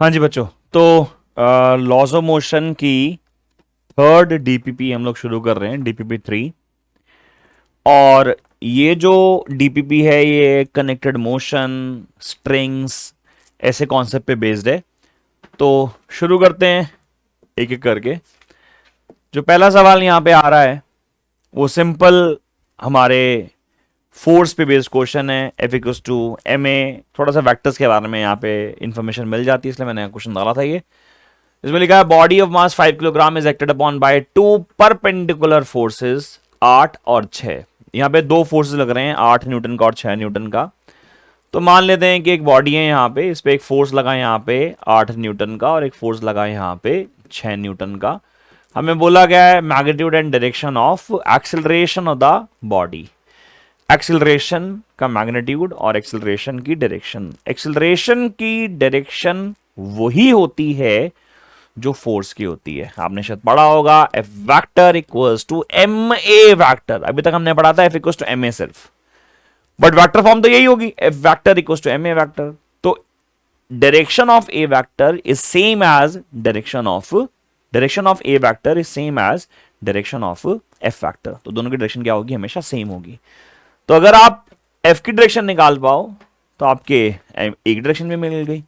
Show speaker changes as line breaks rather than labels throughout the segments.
हाँ जी बच्चों, तो लॉज ऑफ मोशन की थर्ड डीपीपी हम लोग शुरू कर रहे हैं, डीपीपी 3। और ये जो डीपीपी है ये कनेक्टेड मोशन, स्ट्रिंग्स, ऐसे कॉन्सेप्ट पे बेस्ड है। तो शुरू करते हैं एक एक करके। जो पहला सवाल यहाँ पे आ रहा है वो सिंपल हमारे फोर्स पे बेस्ड क्वेश्चन है। F equals to M A, थोड़ा सा वेक्टर्स के बारे में यहाँ पे इंफॉर्मेशन मिल जाती है, इसलिए मैंने क्वेश्चन डाला था ये। इसमें लिखा है body of mass 5 kilogram is acted upon by two perpendicular forces 8 और 6। यहाँ पे दो फोर्सेस लग रहे हैं, 8 न्यूटन का और 6 न्यूटन का। तो मान लेते हैं कि एक बॉडी है यहाँ पे, इस पे एक फोर्स लगा यहाँ पे 8 न्यूटन का और एक फोर्स लगा यहाँ पे 6 न्यूटन का। हमें बोला गया है magnitude and direction of acceleration of the body. Acceleration का मैग्नीट्यूड और एक्सेलरेशन की डायरेक्शन। एक्सेलरेशन की डायरेक्शन वही होती है जो फोर्स की होती है। आपने शायद पढ़ा होगा F vector equals to M A vector. अभी तक हमने पढ़ा था F equals to M A सिर्फ, बट वैक्टर फॉर्म तो यही होगी, F vector equals to M A vector. तो direction of A vector is same as direction of A vector is same as direction of F vector. तो दोनों की direction क्या होगी? हमेशा सेम होगी। तो अगर आप एफ की डायरेक्शन निकाल पाओ तो आपके एक डायरेक्शन में मिल गई।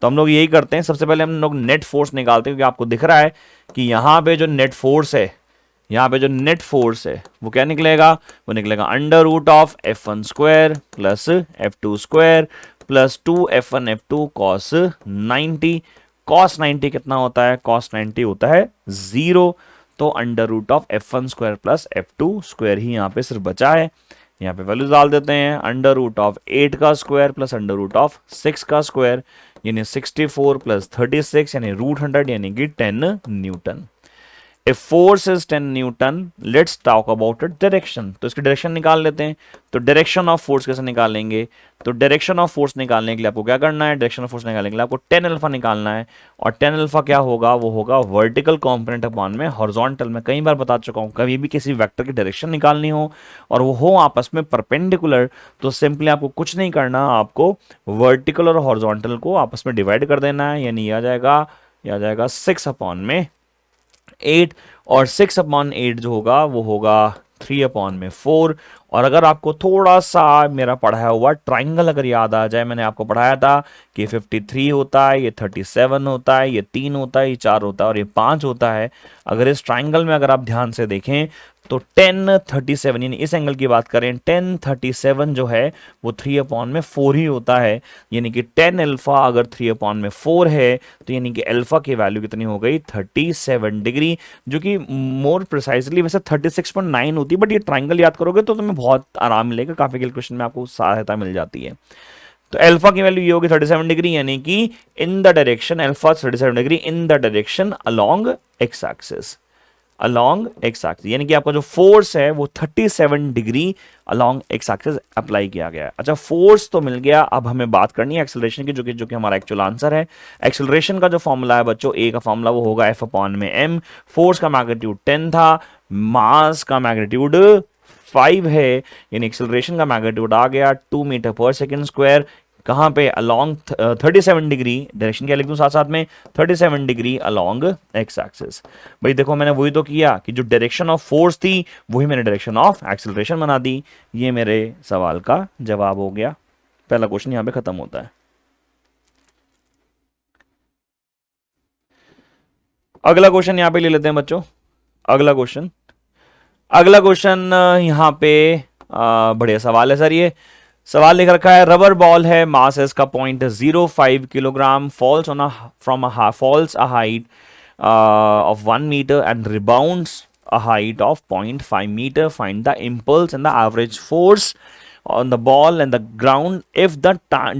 तो हम लोग यही करते हैं, सबसे पहले हम लोग नेट फोर्स निकालते हैं, क्योंकि आपको दिख रहा है कि यहां पे जो नेट फोर्स है, यहां पे जो नेट फोर्स है वो क्या निकलेगा? वो निकलेगा under root of F1 square plus F2 square plus 2 F1 F2 cos 90। Cos 90 कितना होता है? कॉस 90 होता है 0। तो under root of F1 square plus F2 square ही यहां पे सिर्फ बचा है। यहाँ पे वैल्यूज डाल देते हैं, अंडर रूट ऑफ 8 का square plus under root of 6 का स्क्वायर, यानी 64 प्लस 36 यानी रूट 100 यानी कि 10 Newton. If force is 10 Newton, let's talk about its direction। तो इसकी डायरेक्शन निकाल लेते हैं। तो डायरेक्शन ऑफ फोर्स कैसे निकालेंगे? तो डायरेक्शन ऑफ फोर्स निकालने के लिए आपको क्या करना है? डायरेक्शन ऑफ फोर्स निकालने के लिए आपको 10 अल्फा निकालना है। और 10 अल्फा क्या होगा? वो होगा वर्टिकल कंपोनेंट अपॉन में हॉरिजॉन्टल। में कई बार बता चुका हूं, कभी भी किसी वेक्टर की डायरेक्शन निकालनी हो और वो हो आपस में परपेंडिकुलर, तो सिंपली आपको कुछ नहीं करना, आपको वर्टिकल और हॉरिजॉन्टल को आपस में डिवाइड कर देना है। यानी आ जाएगा 6 अपॉन में 8, और 6 अपॉन 8 जो होगा वो होगा 3 अपॉन में 4। और अगर आपको थोड़ा सा मेरा पढ़ाया हुआ ट्राइंगल अगर याद आ जाए, मैंने आपको पढ़ाया था कि 53 होता है, ये 37 होता है, ये 3 होता है, ये 4 होता है और ये 5 होता है। अगर इस ट्राइंगल में अगर आप ध्यान से देखें तो 1037 यानी इस एंगल की बात करें, 1037 जो है वो 3 अपॉन में 4 ही होता है। यानी कि 10 अल्फा अगर 3 अपॉन में 4 है तो यानी कि अल्फा की वैल्यू कितनी हो गई? 37 डिग्री, जो कि मोर प्रिसाइजली वैसे 36.9 होती है, बट ये ट्राइंगल याद करोगे तो तुम्हें बहुत आराम मिलेगा, काफी कैलकुलेशन में आपको सहायता मिल जाती है। तो अल्फा की वैल्यू ये होगी 37 डिग्री, यानी कि in the direction alpha 37 degree in the direction along x axis, along x axis, यानी कि आपका जो फोर्स है वो 37 degree along x axis apply किया गया है। अच्छा, फोर्स तो मिल गया, अब हमें बात करनी है एक्सेलरेशन की, जो कि हमारा एक्चुअल आंसर है। एक्सेलरेशन का जो फॉर्मूला है बच्चों, ए का फॉर्मूला वो होगा एफ अपॉन में एम। फोर्स का मैग्नीट्यूड 10 था, मास का मैग्नीट्यूड 5 है, यानी एक्सेलरेशन का मैग्नीट्यूड आ गया 2 मीटर पर सेकेंड स्क्वायर। कहां पे? Along 37 degree. डायरेक्शन क्या लिख दूं साथ साथ में? 37 डिग्री अलोंग एक्स एक्सिस। भाई देखो, मैंने वही तो किया कि जो डायरेक्शन ऑफ फोर्स थी वही मैंने डायरेक्शन ऑफ एक्सेलरेशन बना दी। ये मेरे सवाल का जवाब हो गया। पहला क्वेश्चन यहां पे खत्म होता है। अगला क्वेश्चन यहां पे ले लेते हैं बच्चों। अगला क्वेश्चन यहां पे बढ़िया सवाल है सर। ये सवाल लिख रखा है, रबर बॉल है, मास है इसका 0.05 kilogram, falls a height of 1 meter and rebounds a height of 0.5 meter. Find the impulse and the average force on the ball and the ground if the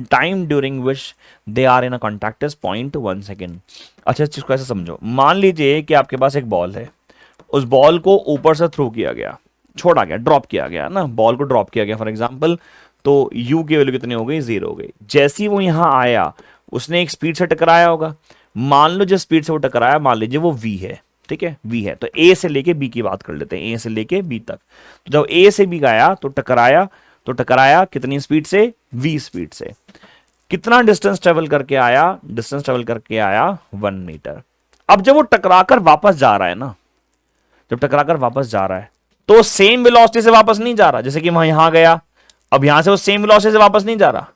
time during which they are in a contact is 0.1 second. अच्छा, इस चीज को ऐसे समझो, मान लीजिए कि आपके पास एक बॉल है, उस बॉल को ऊपर से थ्रो किया गया, छोड़ा गया, ड्रॉप किया गया ना, बॉल को ड्रॉप किया गया फॉर एग्जाम्पल। तो u की वैल्यू कितनी हो गई? 0 हो गई। जैसे ही वो यहां आया उसने एक स्पीड से टकराया होगा। मान लो जिस स्पीड से वो टकराया, मान लीजिए वो v है, ठीक है, v है। तो a से लेके b की बात कर लेते हैं, a से लेके b तक। तो जब a से b गया तो टकराया कितनी स्पीड से? v स्पीड से। कितना डिस्टेंस ट्रेवल करके आया? डिस्टेंस ट्रेवल करके आया 1 मीटर। अब जब वो टकराकर वापस जा रहा है ना, जब टकराकर वापस जा रहा है तो सेम वेलोसिटी से वापस नहीं जा रहा, जैसे कि वहां यहां गया, अब यहां से वो सेम वेलोसिटी से वापस नहीं जा रहा,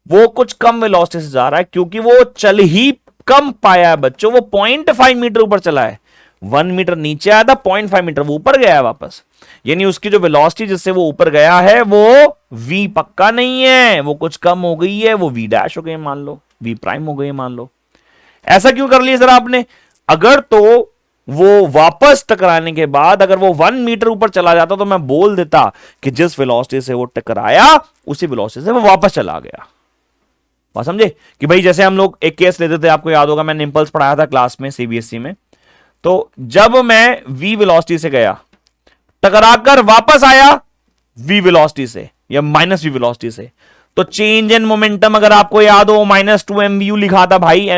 वो कुछ कम वेलोसिटी से जा रहा है, क्योंकि वो चल ही कम पाया है बच्चों, वो 0.5 मीटर ऊपर चला है। 1 मीटर नीचे आया था, 0.5 मीटर वो ऊपर गया है वापस, यानी उसकी जो वेलोसिटी जिससे वो ऊपर गया है वो v पक्का नहीं है, वो कुछ कम हो गई है, वो v डैश हो गई मान लो, v प्राइम हो गई मान लो। ऐसा क्यों कर लिया सर आपने? अगर तो वो वापस टकराने के बाद अगर वो 1 मीटर ऊपर चला जाता तो मैं बोल देता कि जिस वेलोसिटी से वो टकराया उसी वेलोसिटी से वो वापस चला गया। बात समझे? कि भाई जैसे हम लोग एक केस लेते थे, आपको याद होगा मैंने इंपल्स पढ़ाया था क्लास में सीबीएसई में, तो जब मैं v वेलोसिटी से गया, टकराकर वापस आया v वेलोसिटी से या माइनस v वेलोसिटी से, तो चेंज इन मोमेंटम अगर आपको याद हो -2 mvu लिखा था भाई,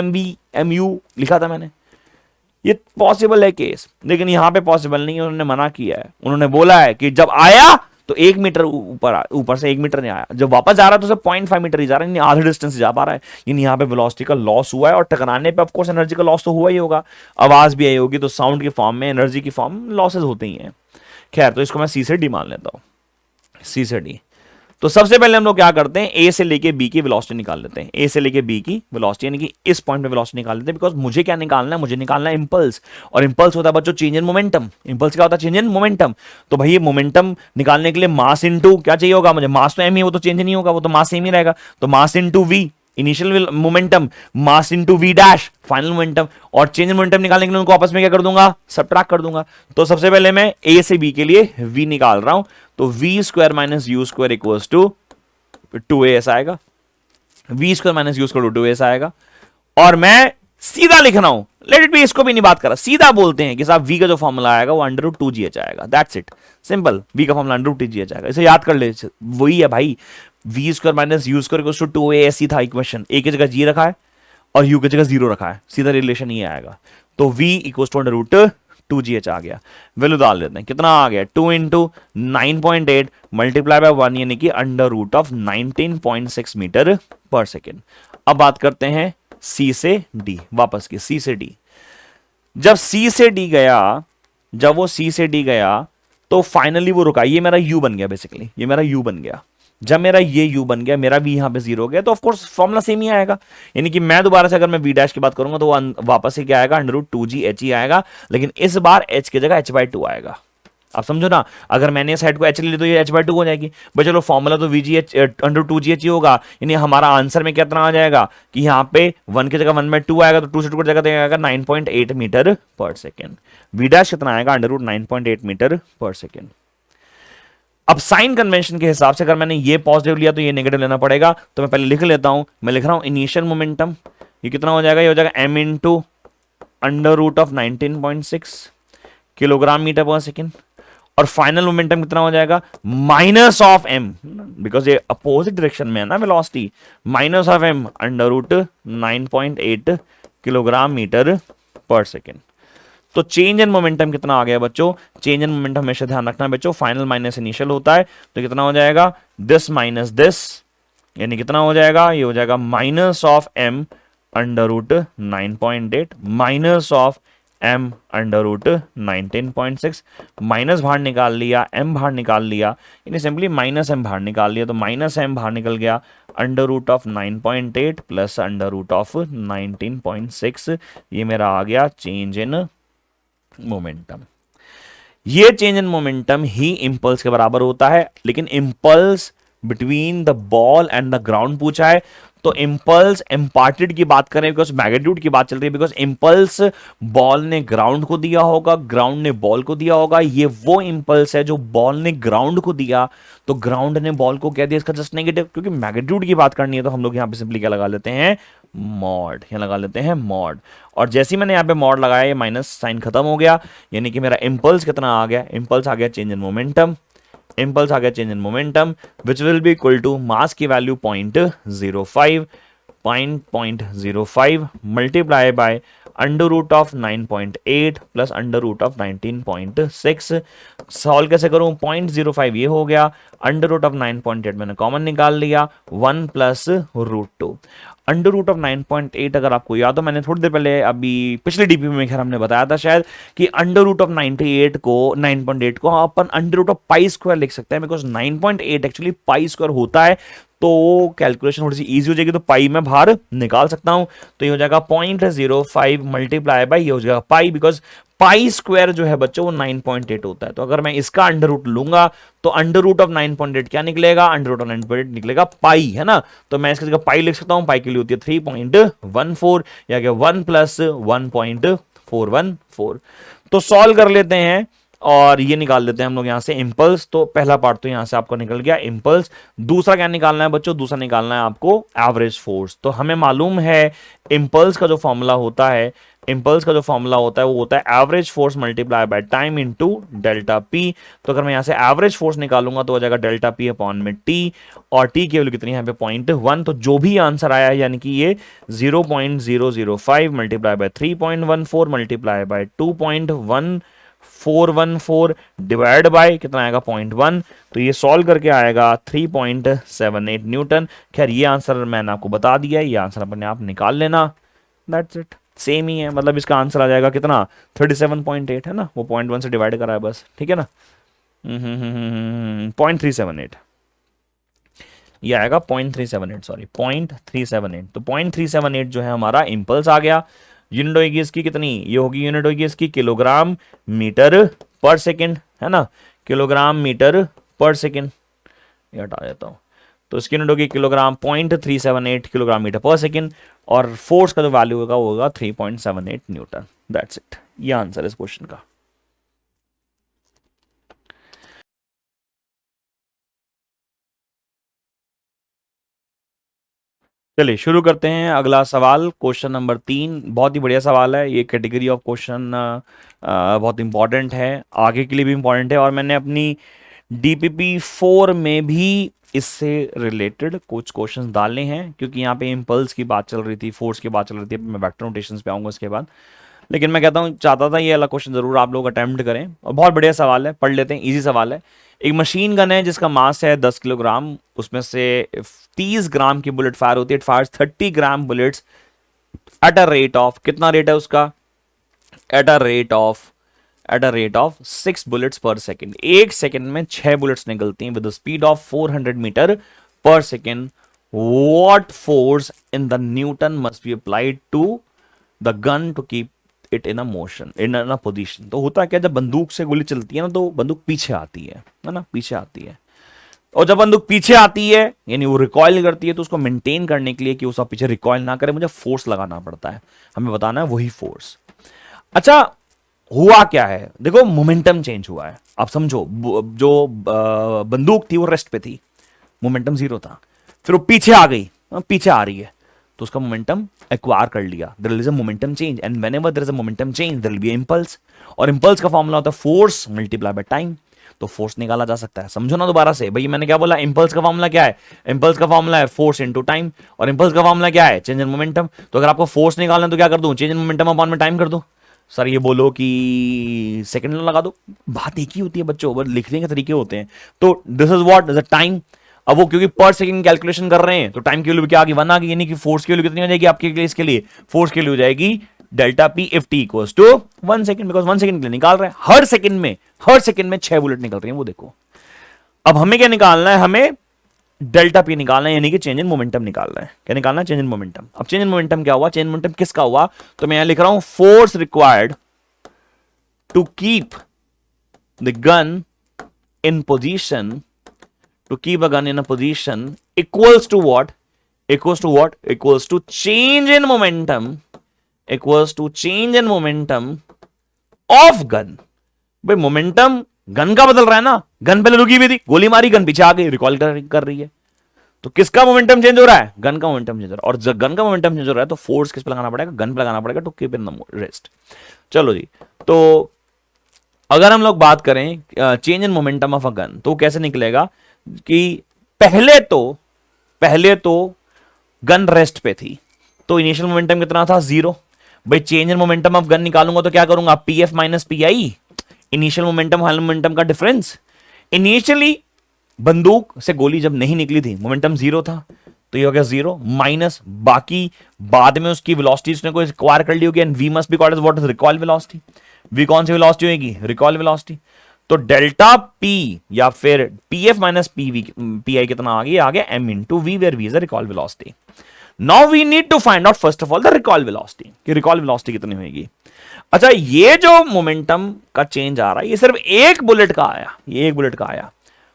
mu लिखा था मैंने। ये पॉसिबल है केस, लेकिन यहां पे पॉसिबल नहीं है, उन्होंने मना किया है। उन्होंने बोला है कि जब आया तो 1 मीटर ऊपर से 1 मीटर नहीं आया, जब वापस जा रहा है तो सिर्फ 0.5 मीटर ही जा रहा है, यानी आधे डिस्टेंस से जा पा रहा है, यानी यहाँ पे वेलोसिटी का लॉस हुआ है, और टकराने पे ऑफकोर्स एनर्जी का लॉस तो हुआ ही होगा, आवाज भी आई होगी, तो साउंड की फॉर्म में, एनर्जी की फॉर्म में लॉसेज होते ही हैं। खैर, तो इसको मैं सी से डी मान लेता हूं, सी से डी। तो सबसे पहले हम लोग क्या करते हैं, ए से लेके बी की वेलोसिटी निकाल लेते हैं, ए से लेके बी की वेलोसिटी, यानी कि इस पॉइंट पे वेलोसिटी निकाल लेते हैं, बिकॉज मुझे क्या निकालना है, मुझे निकालना है इंपल्स, और इंपल्स होता है बच्चों चेंज इन मोमेंटम। इंपल्स क्या होता है? Change in momentum. तो भाई ये मोमेंटम निकालने के लिए मास इनटू क्या चाहिए होगा मुझे? मास तो एम ही, वो तो चेंज नहीं होगा, वो तो मास सेम ही रहेगा, तो mass into V initial momentum, mass into V dash final momentum, और चेंज इन मोमेंटम निकालने के लिए उनको आपस में क्या कर दूंगा? सबट्रैक्ट कर दूंगा। तो सबसे पहले मैं ए से बी के लिए वी निकाल रहा हूं, तो V square minus U square equals to 2a ऐसा आएगा, v square minus U square 2a ऐसा आएगा, और मैं सीधा लिख रहा हूं, लेट इट बी, इसको भी नहीं बात कर रहा, सीधा बोलते हैं कि साहब v का जो फॉर्मूला आएगा वो √2gh आएगा, दैट्स इट, सिंपल, v का फॉर्मूला √2gh आएगा, इसे याद कर ले, वही है भाई, v square minus U square equals to 2a, ऐसी था इक्वेशन, a की जगह g रखा है और u की जगह 0 रखा है, सीधा रिलेशन ये आएगा, तो v इक्वल्स टू √2gh आ गया। वैल्यू डाल देते हैं, कितना आ गया? 2 इंटू 9.8 मल्टीप्लाई बाय 1, यानी कि √19.6 मीटर पर सेकेंड। अब बात करते हैं सी से डी, वापस की सी से डी। जब सी से डी गया, जब वो सी से डी गया तो फाइनली वो रुका, ये मेरा यू बन गया, बेसिकली ये मेरा यू बन गया। जब मेरा ये u बन गया, मेरा v यहां पे 0 हो गया, तो ऑफ कोर्स फॉर्मूला सेम ही आएगा, यानी कि मैं दोबारा से अगर मैं v डैश की बात करूंगा तो वो वापस से क्या आएगा? √2gh ही आएगा, लेकिन इस बार h की जगह h/2 आएगा। आप समझो ना, अगर मैंने इस हेड को h ले ली तो ये h/2 हो जाएगी। भाई चलो फॉर्मूला तो √2gh ही होगा, यानी हमारा आंसर में कितना आ जाएगा कि यहाँ पे 1 की जगह 1/2 आएगा, तो 2 से 2 की जगह आएगा 9.8 metre per second. v dash कितना आएगा? √9.8 मीटर पर सेकेंड। अब साइन कन्वेंशन के हिसाब से अगर मैंने ये पॉजिटिव लिया तो ये नेगेटिव लेना पड़ेगा, तो मैं पहले लिख लेता हूं, मैं लिख रहा हूं इनिशियल मोमेंटम, ये कितना हो जाएगा? ये हो जाएगा m into √19.6 kilogram metre per second, और फाइनल मोमेंटम कितना हो जाएगा? माइनस ऑफ m, बिकॉज ये अपोजिट डायरेक्शन में है ना velocity, minus of m √9.8 kilogram metre per second. तो चेंज इन मोमेंटम कितना आ गया बच्चों? चेंज इन मोमेंटम हमेशा ध्यान रखना बच्चों, फाइनल माइनस इनिशियल होता है, तो कितना हो जाएगा? दिस माइनस दिस, यानी कितना हो जाएगा? ये हो जाएगा minus of m √9.8 minus of m √19.6, minus बाहर निकाल लिया, m बाहर निकाल लिया, यानी सिंपली माइनस m बाहर निकाल लिया, तो माइनस m बाहर निकल गया, √9.8 प्लस √19.6, ये मेरा आ गया चेंज इन मोमेंटम। ये change in momentum he impulse के बराबर होता है, लेकिन impulse between the ball and the ground पूछा है, तो इंपल्स इम्पार्टेड की बात करें, बिकॉज मैग्नीट्यूड की बात चल रही है, बिकॉज इंपल्स बॉल ने ग्राउंड को दिया होगा, ग्राउंड ने बॉल को दिया होगा, ये वो इंपल्स है जो बॉल ने ग्राउंड को दिया, तो ग्राउंड ने बॉल को कह दिया, इसका जस्ट नेगेटिव, क्योंकि मैग्नीट्यूड की बात करनी है तो हम लोग यहाँ पे सिंपली क्या लगा लेते हैं? मॉड, यहाँ लगा लेते हैं मॉड, और जैसे ही मैंने यहाँ पे मॉड लगाया ये माइनस साइन खत्म हो गया, यानी कि मेरा इंपल्स कितना आ गया? इंपल्स आ गया चेंज इन मोमेंटम, इंपल्स आ गया change in momentum which will be equal to mass की value 0.05 multiply by under root of 9.8 plus under root of 19.6। Solve कैसे करूं, 0.05 ये हो गया, अंडर रूट ऑफ 9.8 मैंने कॉमन निकाल लिया, 1 plus root 2। Under root of 9.8 अगर आपको याद हो, मैंने थोड़ी देर पहले अभी पिछले डीपी में खैर हमने बताया था शायद कि अंडर रूट ऑफ 98 को 9.8 को अपन under root of pi square लिख सकते हैं, बिकॉज 9.8 एक्चुअली पाई स्क्वायर होता है, तो कैलकुलेशन थोड़ी सी इजी हो जाएगी, तो पाई में बाहर निकाल सकता हूं, तो ये हो जाएगा 0.05 मल्टीप्लाई बाय ये हो जाएगा पाई, बिकॉज पाई स्क्वायर जो है बच्चों वो 9.8 होता है। तो अगर मैं इसका अंडर रूट लूंगा तो अंडर रूट ऑफ 9.8 क्या निकलेगा, अंडर रूट ऑफ 9.8 निकलेगा पाई, है ना। तो मैं इसकी जगह पाई लिख सकता हूं, पाई के लिए होती है 3.14 या क्या 1 प्लस 1.414। तो सॉल्व कर लेते हैं और ये निकाल देते हैं हम लोग यहां से इंपल्स। तो पहला पार्ट तो यहां से आपको निकल गया इंपल्स। दूसरा क्या निकालना है बच्चों, दूसरा निकालना है आपको एवरेज फोर्स। तो हमें मालूम है इंपल्स का जो फॉर्मूला होता है, इंपल्स का जो फॉर्मूला होता है वो होता है average force multiply by time into delta P. तो अगर मैं यहां से एवरेज फोर्स निकालूंगा तो हो जाएगा डेल्टा पी अपॉन में टी, और टी की वैल्यू कितनी है यहाँ पे 0.1। तो जो भी आंसर आया है यानी कि ये 0.005 multiply by 3.14 multiply by 2.1414 divide by कितना आएगा 0.1। तो ये सॉल्व करके आएगा 3.78 न्यूटन। खैर ये आंसर मैंने आपको बता दिया है, ये आंसर अपने आप निकाल लेना, दैट्स इट। सेम ही है, मतलब इसका आंसर आ जाएगा कितना 37.8 है ना, वो 0.1 से डिवाइड करा है बस, ठीक है ना। 0.378 ये आएगा 0.378, सॉरी 0.378। तो 0.378 जो है हमारा इंपल्स आ गया। यूनिट होगी इसकी कितनी, ये होगी यूनिट होगी इसकी किलोग्राम मीटर पर सेकंड, है ना, किलोग्राम मीटर पर सेकंड। ये हटा देता हूं, तो इसकी यूनिट होगी किलोग्राम, 0.378 किलोग्राम मीटर पर सेकंड, और फोर्स का जो वैल्यू होगा वो होगा 3.78 न्यूटन। दैट्स इट, ये आंसर इस क्वेश्चन का। चलिए शुरू करते हैं अगला सवाल, क्वेश्चन नंबर 3। बहुत ही बढ़िया सवाल है, ये कैटेगरी ऑफ क्वेश्चन बहुत इंपॉर्टेंट है, आगे के लिए भी इंपॉर्टेंट है, और मैंने अपनी डीपीपी 4 में भी इससे रिलेटेड कुछ क्वेश्चंस डालने हैं, क्योंकि यहाँ पे इंपल्स की बात चल रही थी, फोर्स की बात चल रही थी, मैं वेक्टर नोटेशंस पे आऊंगा उसके बाद। लेकिन मैं कहता हूँ, चाहता था ये वाला क्वेश्चन जरूर आप लोग अटेम्प्ट करें, और बहुत बढ़िया सवाल है, पढ़ लेते हैं, इजी सवाल है। एक मशीन गन है जिसका मास है 10 किलोग्राम, उसमें से 30 ग्राम की बुलेट फायर होती है, it fires 30 gram bullets at a rate of, कितना रेट है उसका, at a rate of 6 bullets per second. एक सेकेंड में 6 बुलेट्स निकलती हैं with speed of 400 metre per second. What force in the newton must be applied to the gun to keep it in a motion, in a position. तो होता क्या, जब बंदूक से गोली चलती है ना तो बंदूक पीछे आती है ना, पीछे आती है, और जब बंदूक पीछे आती है यानी वो रिकॉइल करती है, तो उसको मेंटेन करने के लिए कि उसका पीछे रिकॉइल ना करे, मुझे फोर्स लगाना पड़ता है, हमें बताना है वही फोर्स। अच्छा हुआ क्या है, देखो मोमेंटम चेंज हुआ है, आप समझो, जो बंदूक थी वो रेस्ट पे थी, मोमेंटम 0 था, फिर वो पीछे आ गई, पीछे आ रही है, तो उसका मोमेंटम एक्वायर कर लिया, there is a momentum change, and whenever there is a momentum change there will be impulse, और इंपल्स का फॉर्मूला होता है फोर्स मल्टीप्लाई बाय टाइम। तो फोर्स निकाला जा सकता है, समझो ना दोबारा से भाई, मैंने क्या बोला, इंपल्स का फॉर्मूला क्या है, इंपल्स का फॉर्मूला है फोर्स इनटू टाइम, और इंपल्स का फॉर्मूला क्या है, चेंज इन मोमेंटम। तो अगर आपको फोर्स निकालना है तो क्या कर दूं, चेंज इन मोमेंटम अपॉन में टाइम कर दूं। सर ये बोलो कि सेकंड लगा दो, बात एक ही होती है बच्चों, बस लिखने के तरीके होते हैं। तो this is what the time. अब वो क्योंकि पर सेकंड कैलकुलेशन कर रहे हैं तो टाइम की वैल्यू क्या आ गई, 1 आ गई, यानी कि फोर्स की वैल्यू कितनी हो जाएगी आपके लिए, इसके लिए फोर्स की वैल्यू हो जाएगी delta P if T equals to 1 second, because 1 second के लिए निकाल रहे हैं, हर सेकंड में 6 बुलेट निकल रही हैं, वो देखो। अब हमें क्या निकालना है, हमें डेल्टा पी निकालना है, यानी कि चेंज इन मोमेंटम निकालना है। क्या निकालना है, चेंज इन मोमेंटम। अब चेंज इन मोमेंटम क्या हुआ, चेंज इन मोमेंटम किसका हुआ, तो मैं यहां लिख रहा हूं force required to keep the gun in position, to keep a gun in a position equals to what, equals to change in momentum, of gun। भाई मोमेंटम गन का बदल रहा है ना, गन पहले रुकी हुई थी, गोली मारी, गन पीछे आ गई, रिकॉल कर रही है, तो किसका मोमेंटम चेंज हो रहा है, गन का मोमेंटम चेंज हो रहा है, और जब गन का मोमेंटम चेंज हो रहा है तो फोर्स किस पे लगाना पड़ेगा, गन पे लगाना पड़ेगा, to keep in the rest. चलो जी, तो अगर हम लोग बात करें change in momentum of a gun, तो कैसे निकलेगा कि पहले तो गन रेस्ट पे थी, तो इनिशियल मोमेंटम कितना था 0, भाई change in momentum of gun निकालूंगा तो क्या करूंगा, पी एफ माइनस पी आई, इनिशियल मोमेंटम फाइनल मोमेंटम का डिफरेंस। इनिशियली बंदूक से गोली जब नहीं निकली थी मोमेंटम जीरो था, तो ये हो गया जीरो माइनस बाकी बाद में उसकी वेलोसिटी उसने कोई एक्वायर कर ली होगी, and we must be called as what is recoil velocity. V कौन सी वेलोसिटी होगी, रिकॉइल वेलोसिटी। तो डेल्टा पी या फिर P F minus P I कितना आ गया M into V, where V is the recoil velocity. Now we need to find out first of all the recoil velocity, कि recoil velocity कितनी होगी। अच्छा, ये जो मोमेंटम का चेंज आ रहा है ये सिर्फ एक बुलेट का आया, ये एक बुलेट का आया।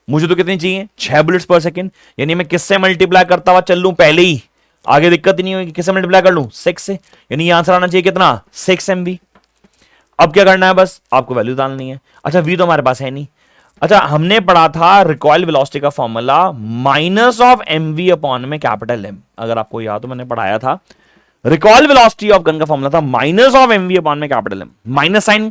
मुझे तो कितनी चाहिए, 6 बुलेट्स पर सेकंड, यानी मैं किससे मल्टीप्लाई करता हुआ चल लूं पहले ही, आगे दिक्कत ही नहीं होगी। किससे मल्टीप्लाई कर लूं, 6 से, यानी ये आंसर आना चाहिए कितना, 6 MV। अब क्या करना है, बस आपको वैल्यू डालनी है। अच्छा, वी तो हमारे पास है नहीं। अच्छा, हमने पढ़ा था रिकॉइल वेलोसिटी का formula minus of M V upon में कैपिटल एम, अगर आपको याद तो मैंने पढ़ाया था। रिकॉइल वेलोसिटी ऑफ गन का फॉर्मूला था minus of M V upon में capital M. Minus sign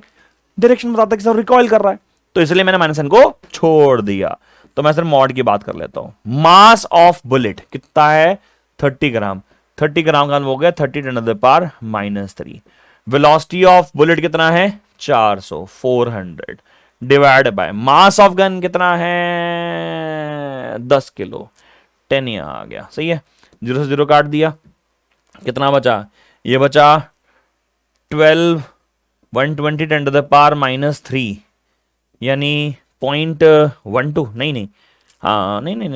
direction बताता है कि रिकॉइल कर रहा है, तो इसलिए मैंने माइनस साइन को छोड़ दिया। तो मैं सिर्फ मॉड की बात कर लेता हूं। मास ऑफ बुलेट कितना है, 30 ग्राम। 30 ग्राम का हो गया 30 × 10⁻³ वेलोसिटी ऑफ बुलेट कितना है, 400, 400 divide by mass of gun कितना है, 10 किलो। 10 यहां आ गया, सही है। 0 से 0 काट दिया, कितना बचा, ये बचा 12, 120 × 10⁻³ यानी 0.12, नहीं, हाँ नहीं,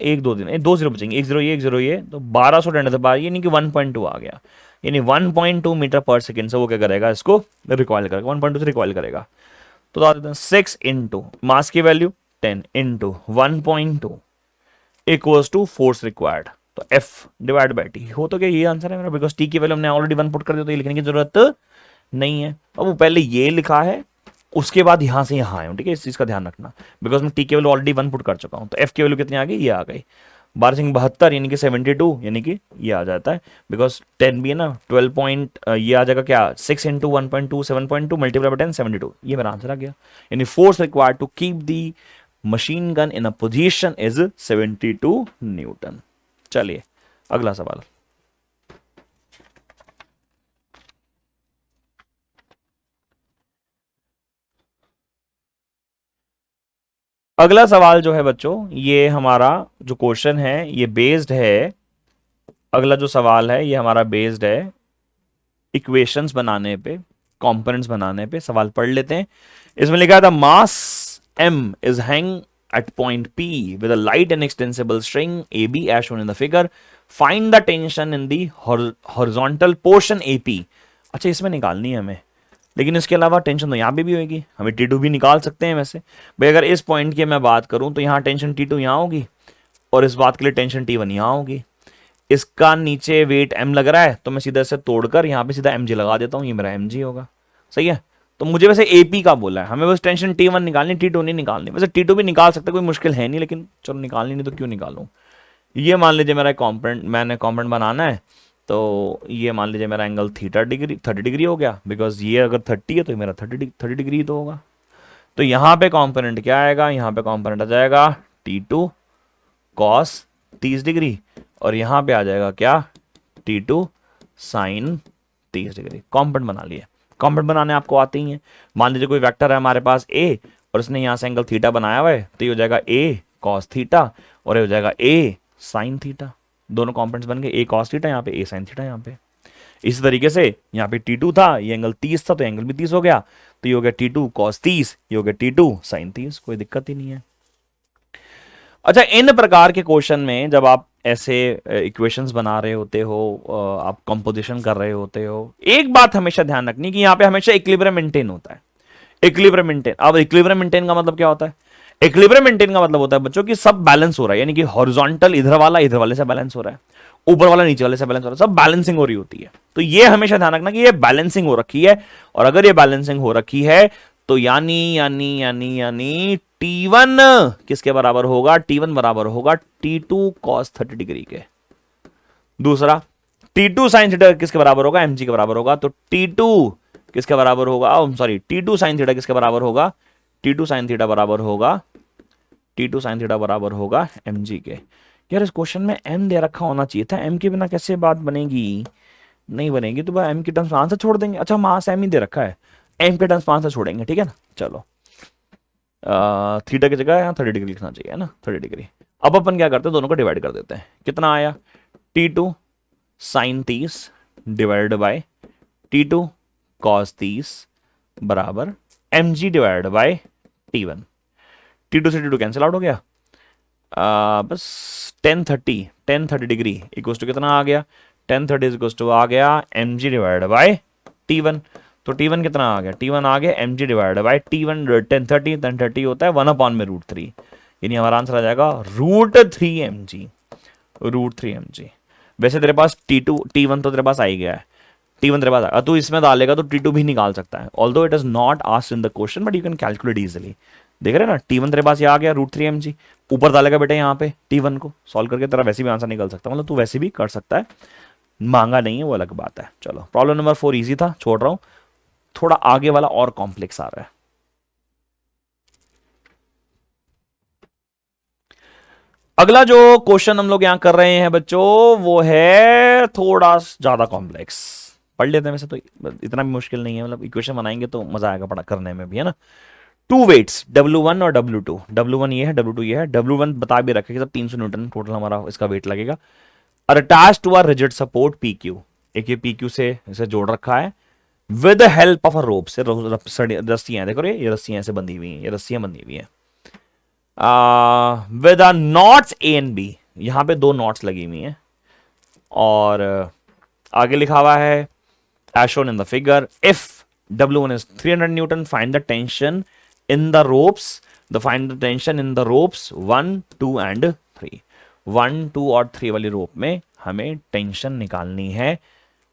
एक दो दिन, 2 0 बचेंगे, 1 0 ये 1 0 ये, तो 1200 × 10⁻, यानी कि 1.2 आ गया, यानी 1.2 मीटर पर सेकेंड से वो क्या करेगा, इसको रिकॉइल करेगा, 1.2 से रिकॉइल करेगा। तो बता देते हैं 6 इंटू मास की value 10 into 1.2 equals to force required, तो F डिवाइड बाई टी हो, तो क्या ये आंसर है मेरा, बिकॉज टी की वैल्यू हमने ऑलरेडी 1 पुट कर दिया, तो ये लिखने की जरूरत नहीं है। अब वो पहले ये लिखा है, उसके बाद यहां से यहां आए, ठीक है, इस चीज का ध्यान रखना, बिकॉज मैं टी की वैल्यू ऑलरेडी 1 पुट कर चुका हूं। तो F की वैल्यू कितनी आ गई, ये आ गई 1272 यानी कि 72, यानी कि ये आ जाता है, बिकॉज 10 भी है ना, 12 पॉइंट ये आ जाएगा क्या, 6 इंटू 1.2 7.2 मल्टीप्लाई बाय 10 72, ये मेरा आंसर आ गया। यानी force required to keep the machine gun in a position is 72 newton. चलिए अगला सवाल। अगला सवाल जो है बच्चों, ये हमारा जो क्वेश्चन है ये बेस्ड है, अगला जो सवाल है ये हमारा बेस्ड है इक्वेशंस बनाने पे, कंपोनेंट्स बनाने पे। सवाल पढ़ लेते हैं। इसमें लिखा था मास m is hang at point P with a light and extensible string AB as shown in the figure. Find the tension in the horizontal portion AP. अच्छा, इसमें निकालनी है हमें, लेकिन इसके अलावा टेंशन तो यहाँ पे भी होगी, हमें T2 भी निकाल सकते हैं वैसे। भाई अगर इस पॉइंट की मैं बात करूं तो यहाँ टेंशन T2 यहाँ होगी, और इस बात के लिए टेंशन T1 यहाँ होगी। इसका नीचे वेट m लग रहा है, तो मैं सीधा से तोड़कर यहाँ पे सीधा mg लगा देता हूँ, ये मेरा mg होगा, सही है। तो मुझे वैसे AP का बोला है, हमें बस टेंशन T1 निकालनी, T2 नहीं निकालनी। वैसे T2 भी निकाल सकते, कोई मुश्किल है नहीं, लेकिन चलो निकालनी नहीं तो क्यों निकालूं। ये मान लीजिए मेरा कॉम्पोनेंट, मैंने कॉम्पोनेंट बनाना है, तो ये मान लीजिए मेरा एंगल 30 डिग्री हो गया, बिकॉज ये अगर 30 है तो मेरा 30 डिग्री तो होगा। तो यहाँ पे कॉम्पोनेंट क्या आएगा, यहाँ पे कॉम्पोनेंट आ जाएगा T2 cos 30 डिग्री, और यहाँ पे आ जाएगा क्या, T2 sin 30 डिग्री। कॉम्पोनेंट बना लिए। कॉम्पोनेंट बनाने आपको आते ही है। मान लीजिए कोई वेक्टर है हमारे पास A, और इसने यहाँ से एंगल थीटा बनाया हुआ है, तो ये हो जाएगा A cos थीटा, और ये हो जाएगा A sin थीटा। दोनों कॉम्पोनेंट्स बन गए, A cos थीटा यहाँ पे, A sin थीटा यहाँ पे। इसी तरीके से यहाँ पे T2 था, ये एंगल 30 था, तो एंगल भी 30 हो गया, तो ये हो गया T2 cos 30, ये हो गया T2 sin 30, कोई दिक्कत ही नहीं है। अच्छा, इन प्रकार के क्वेश्चन में जब आप ऐसे इक्वेशंस बना रहे होते हो, आप कंपोजिशन कर रहे होते हो, एक बात हमेशा ध्यान रखनी कि यहाँ पे हमेशा इक्विलिब्रियम मेंटेन होता है। इक्विलिब्रियम मेंटेन, अब इक्विलिब्रियम मेंटेन का मतलब क्या होता है, इक्विलिब्रियम मेंटेन का मतलब होता है बच्चों कि सब बैलेंस हो रहा है, यानी कि हॉरिजॉन्टल इधर वाला इधर वाले से बैलेंस हो रहा है, ऊपर वाला नीचे वाले से बैलेंस हो रहा है, सब बैलेंसिंग हो रही होती है। तो ये हमेशा ध्यान रखना कि ये बैलेंसिंग हो रखी है, और अगर ये बैलेंसिंग हो रखी है तो यानी T1 किसके बराबर होगा, T1 बराबर होगा T2 cos 30 डिग्री के। दूसरा T2 sin थीटा किसके बराबर होगा, mg के बराबर होगा। तो T2 किसके बराबर होगा, सॉरी T2 sin थीटा किसके बराबर होगा, T2 sin थीटा बराबर होगा, T2 sin थीटा बराबर होगा mg के। यार इस क्वेश्चन में m दे रखा होना चाहिए था, m के बिना कैसे बात बनेगी। नहीं बनेगी तो भाई एम की टर्म्स में आंसर छोड़ देंगे। अच्छा मास एम ही दे रखा है, एम के टर्म्स में आंसर छोड़ेंगे, ठीक है ना। चलो थीटा की जगह यहाँ 30 डिग्री लिखना चाहिए, है ना, 30 डिग्री। अब अपन क्या करते हैं, दोनों को डिवाइड कर देते हैं। कितना आया, T2 sign 30 divided by T2 cos 30 बराबर mg divided by T1। T2 से T2 कैंसिल आउट हो गया, बस 1030 डिग्री इक्वल्स टू कितना आ गया, 1030 इक्वल्स टू आ गया mg डिवाइडेड बाय T1। तो T1 कितना आ गया, T1 आ गया mg डिवाइडेड बाय T1। 1030 होता है 1/√3, यानी हमारा आंसर आ जाएगा √3 mg। वैसे तेरे पास T1 तो तेरे पास आ ही गया है, T1 तेरे पास आ, तू इसमें डालेगा तो T2 भी निकाल सकता है, although it is not asked in the question but you can calculate easily. देख रहे हैं ना, T1 तेरे पास ये आ गया √3 mg, ऊपर डालेगा बेटा यहाँ पे T1 को, सॉल्व करके तेरा वैसे भी आंसर निकल सकता है, मतलब तू वैसे भी कर सकता है, मांगा नहीं है वो अलग बात है। चलो प्रॉब्लम नंबर 4 इजी था, छोड़ रहा हूं, थोड़ा आगे वाला और कॉम्प्लेक्स आ रहा है। अगला जो क्वेश्चन हम लोग यहां कर रहे हैं बच्चों वो है थोड़ा ज्यादा कॉम्प्लेक्स, पढ़ लेते हैं। वैसे तो इतना भी मुश्किल नहीं है, मतलब इक्वेशन बनाएंगे तो मजा आएगा पढ़ा करने में भी, है ना। टू वेट्स W1 और W2, W1 ये है W2 ये है, W1 बता भी रखे कि सब 300 न्यूटन टोटल हमारा इसका वेट लगेगा। और attach to are rigid support PQ, एक ये PQ से इसे जोड़ रखा है with help of a rope से, रस्सियां देखो ये रस्सियां ऐसे बंधी हुई हैं, ये रस्सियां बंधी हुई हैं with a knots A and B, यहां पे दो नॉट्स लगी हुई हैं। और आगे लिखा हुआ है as shown in the figure, if W1 is 300 Newton, find the tension in the ropes, find the tension in the ropes 1, 2 and 3। 1, 2 और 3 वाली रोप में हमें टेंशन निकालनी है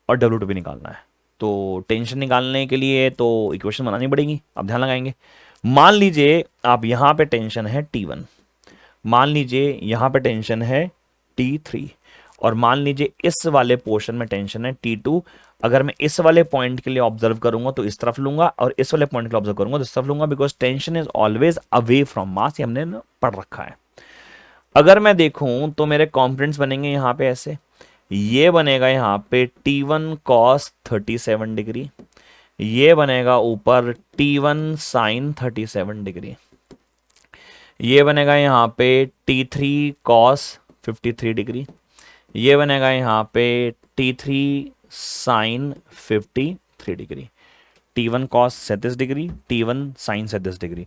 और W2 भी निकालना है। तो टेंशन निकालने के लिए तो इक्वेशन बनानी पड़ेगी, अब ध्यान लगाएंगे। मान लीजिए आप यहां पे टेंशन है T1, मान लीजिए यहां पे टेंशन है T3, और मान लीजिए इस वाले पोर्शन में टेंशन है T2। अगर मैं इस वाले पॉइंट के लिए ऑब्जर्व करूंगा तो इस तरफ लूंगा, और इस वाले पॉइंट के लिए ऑब्जर्व करूंगा तो इस तरफ लूंगा, because tension is always away from mass, ये हमने पढ़ रखा है। अगर मैं देखूं तो मेरे कॉम्पोनेंट्स बनेंगे यहां पे ऐसे, ये बनेगा यहां पे T1 cos 37 डिग्री, ये बनेगा ऊपर T1 sin 37 डिग्री, ये बनेगा यहां पे T3 cos 53 डिग्री, ये बनेगा यहां पे T3 sin 53 degree, T1 cos 37 degree, T1 sin 37 degree,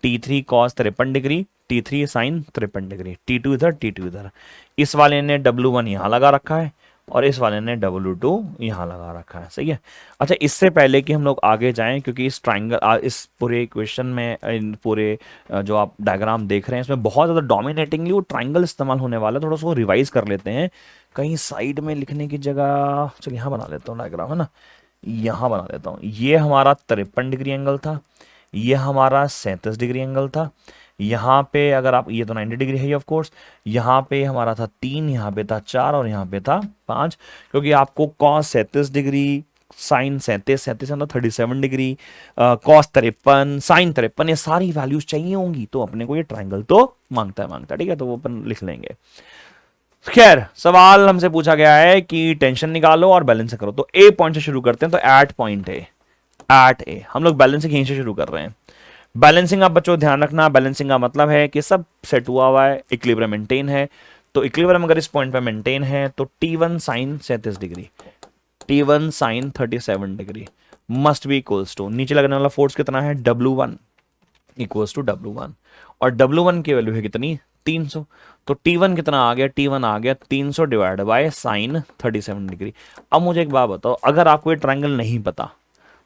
T3 cos 53 degree, T3 sin 53 degree, T2 इधर T2 इधर। इस वाले ने W1 यहां लगा रखा है और इस वाले ने W2 यहां लगा रखा है, सही है। अच्छा इससे पहले कि हम लोग आगे जाएं, क्योंकि इस ट्राइंगल इस पूरे इक्वेशन में, इन पूरे जो आप डायग्राम देख रहे हैं इसमें बहुत ज़्यादा डोमिनेटिंगली वो ट्राइंगल इस्तेमाल होने वाला है, थोड़ा सा वो रिवाइज कर लेते हैं। कहीं साइड में लिखने की जगह चलिए यहाँ बना लेता हूँ डायग्राम, है ना, यहाँ बना लेता हूँ। ये हमारा 53 डिग्री एंगल था, ये हमारा 37 डिग्री एंगल था, यहाँ पे अगर आप, ये तो 90 डिग्री है ऑफ कोर्स, यहाँ पे हमारा था 3, यहाँ पे था 4 और यहाँ पे था 5, क्योंकि आपको cos 37 डिग्री, साइन 37 मतलब 37 डिग्री, cos 53, साइन 53, ये सारी वैल्यूज चाहिए होंगी, तो अपने को ये ट्राइंगल तो मांगता है, ठीक है, तो वो अपन लिख लेंगे। खैर सवाल हमसे पूछा गया है कि टेंशन निकालो और बैलेंस करो, तो ए पॉइंट से शुरू करते हैं। तो एट पॉइंट ए, एट ए हम लोग बैलेंसिंग यहीं से शुरू कर रहे हैं। बैलेंसिंग आप बच्चों ध्यान रखना, बैलेंसिंग का मतलब है कि सब सेट हुआ है, इक्विलिब्रियम मेंटेन है। तो इक्विलिब्रियम अगर इस पॉइंट पे मेंटेन है तो T1 sin 37 degree, T1 sin 37 degree must be equals to, नीचे लगने वाला फोर्स कितना है W1 इक्वल्स टू W1, और W1 की वैल्यू है कितनी 300। तो T1 कितना आ गया, T1 आ गया 300 डिवाइड बाय साइन 37 डिग्री। अब मुझे एक बात बताओ, अगर आपको ये ट्राइंगल नहीं पता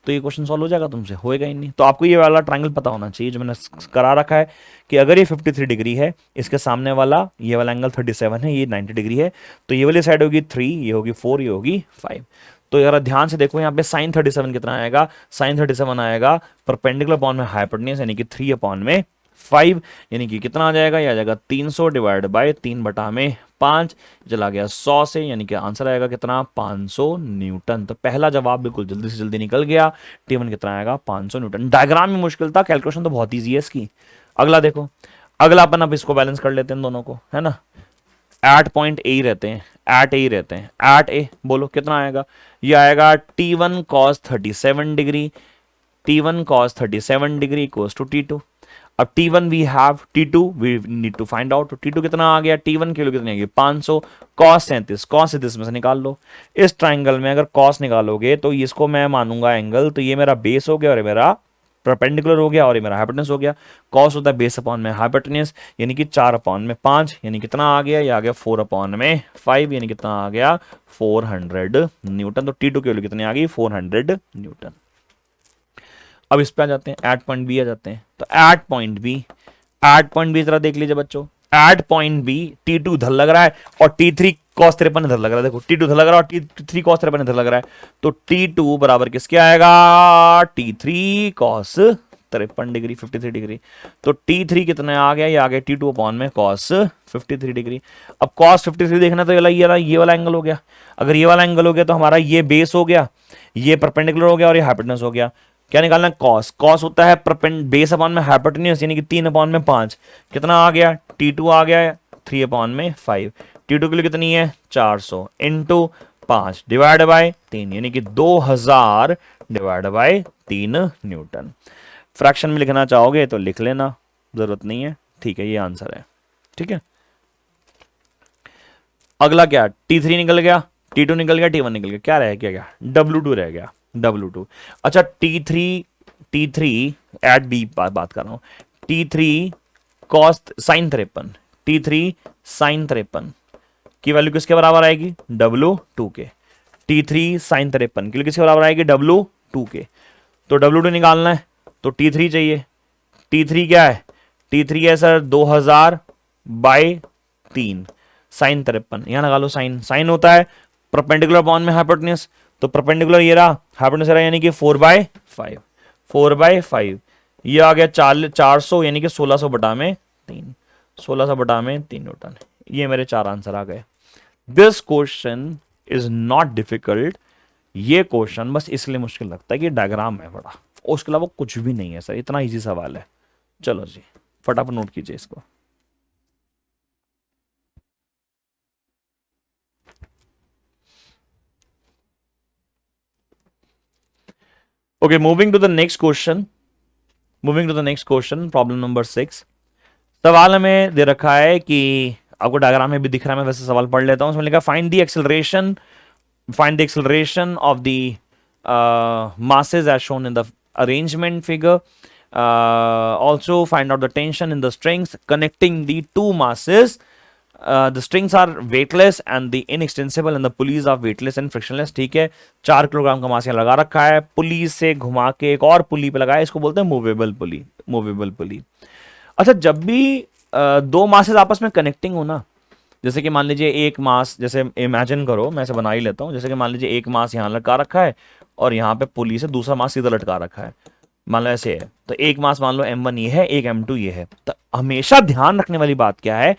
तो ये क्वेश्चन सॉल्व हो जाएगा तुमसे, होएगा ही नहीं। तो आपको ये वाला ट्राइंगल पता होना चाहिए जो मैंने करा रखा है, कि अगर ये 53 डिग्री है, इसके सामने वाला ये वाला एंगल 37 है, ये 90 डिग्री है, तो ये वाली साइड होगी 3, ये होगी 4, ये होगी 5। तो यार ध्यान से देखो यहाँ पे साइन 37 कितना आएगा, साइन 37 आएगा परपेंडिकुलर अपॉन में हाइपोटेन्यूज यानी कि 3 अपॉन में 5, यानी कि कितना आ जाएगा, ये आ जाएगा 300 डिवाइड बाय 3/5 चला गया 100 से, यानी कि आंसर आएगा कितना 500 न्यूटन। तो पहला जवाब बिल्कुल जल्दी से जल्दी निकल गया, T1 कितना आएगा 500 न्यूटन। डायग्राम में मुश्किल था, कैलकुलेशन तो बहुत ईजी है इसकी। अगला देखो, अगला अपन अब इसको बैलेंस कर लेते हैं दोनों को, है ना। एट पॉइंट ए ही रहते हैं, एट ए ही रहते हैं, एट ए बोलो कितना आएगा, ये आएगा T1 cos 37 degree, T1 cos 37 degree equals to T2। अब T1 we have, T2 we need to find out. तो T2 कितना आ गया, T1 के लिए कितनी आ गई 500, cos 37, cos 37 में से निकाल लो। इस ट्राइंगल में अगर cos निकालोगे तो इसको मैं मानूंगा एंगल, तो ये मेरा बेस हो गया और ये मेरा परपेंडिकुलर हो गया और ये मेरा हाइपोटेनस हो गया। कॉस होता है बेस अपॉन में हाइपोटेनस, यानी कि 4 अपॉन में 5, यानी कितना आ गया, ये आ गया 4 अपॉन में 5, यानी कितना आ गया 400 न्यूटन। तो T2 की वैल्यू कितनी आ गई 400 न्यूटन। अब इस पे आ जाते हैं, एट पॉइंट बी आ जाते हैं। तो एट पॉइंट बी जरा देख लीजिए बच्चों, एट पॉइंट बी T2 इधर लग रहा है और T3 cos 53 इधर लग रहा है। देखो T2 इधर लग रहा है और T3 cos 53 इधर लग रहा है। तो T2 बराबर किसके आएगा, T3 cos 53 डिग्री, 53 डिग्री। तो T3 कितने आ गया, ये आ गया T2 अपॉन में cos 53 डिग्री। अब cos 53 देखना तो ये वाला एंगल हो गया। अगर ये वाला एंगल हो गया तो हमारा ये बेस हो गया, ये परपेंडिकुलर हो गया और ये हाइपोटेनस हो गया। क्या निकालना है, कॉस होता है बेस अपॉन में हाइपोटेन्यूज, यानी कि 3 अपॉन में 5, कितना आ गया T2 आ गया 3 अपॉन में 5। T2 के लिए कितनी है 400 इंटू 5 डिवाइड बाय 3, यानी कि 2000 डिवाइड बाय 3 न्यूटन। फ्रैक्शन में लिखना चाहोगे तो लिख लेना, जरूरत नहीं है, ठीक है, ये आंसर है। ठीक है, अगला क्या, T3 निकल गया, T2 निकल गया, T1 निकल गया, क्या रह गया, W2 रह गया, W2। अच्छा T3 एट बी बात कर रहा हूं, T3 cos sin 53, T3 sin 53 की वैल्यू किसके बराबर आएगी, W2 के। T3 sin 53 के लिए किसके बराबर आएगी, W2 के। तो W2 निकालना है तो T3 चाहिए। T3 क्या है, T3 है सर 2000 बाई 3 साइन 53, यहां लगा लो साइन, साइन होता है परपेंडिकुलर अपॉन में हाइपोटेन्यूज, तो परपेंडिकुलर ये रहा, हाइपोटेन्यूज रहा, यानी कि 4/5, 4/5 ये आ गया 400, यानी कि 1600 बटा में 3, 1600 बटा में 3 न्यूटन। ये मेरे 4 आंसर आ गए। This question is not difficult. ये क्वेश्चन बस इसलिए मुश्किल लगता है कि डायग्राम है बड़ा, उसके अलावा कुछ भी नहीं है सर, इतना इजी सवाल है। चलो जी फटाफट नोट कीजिए इसको। Okay, moving to the next question. Problem number 6. सवाल हमें दे रखा है कि आपको डायग्राम में भी दिख रहा है, मैं वैसे सवाल पढ़ लेता हूं। उसमें लिखा find the acceleration of the masses as shown in the arrangement figure. Also find out the tension in the strings connecting the two masses. The strings are weightless and the inextensible and the pulleys are weightless and frictionless. ठीक है, 4 kilogram का मास यहाँ लगा रखा है, पुली से घुमा के एक और पुली पे लगाया, इसको बोलते हैं मूवेबल पुली। अच्छा, जब भी दो मासेस आपस में कनेक्टिंग हो ना, जैसे कि मान लीजिए एक मास, जैसे इमेजिन करो, मैं ऐसे बना ही लेता हूँ, जैसे कि मान लीजिए एक मास यहाँ लटका रखा है और यहाँ पे पुली से दूसरा मास सीधा लटका रखा है, मान लो ऐसे है। तो एक मास मान लो M1 ये है, एक M2 ये है। तो हमेशा ध्यान रखने वाली बात क्या है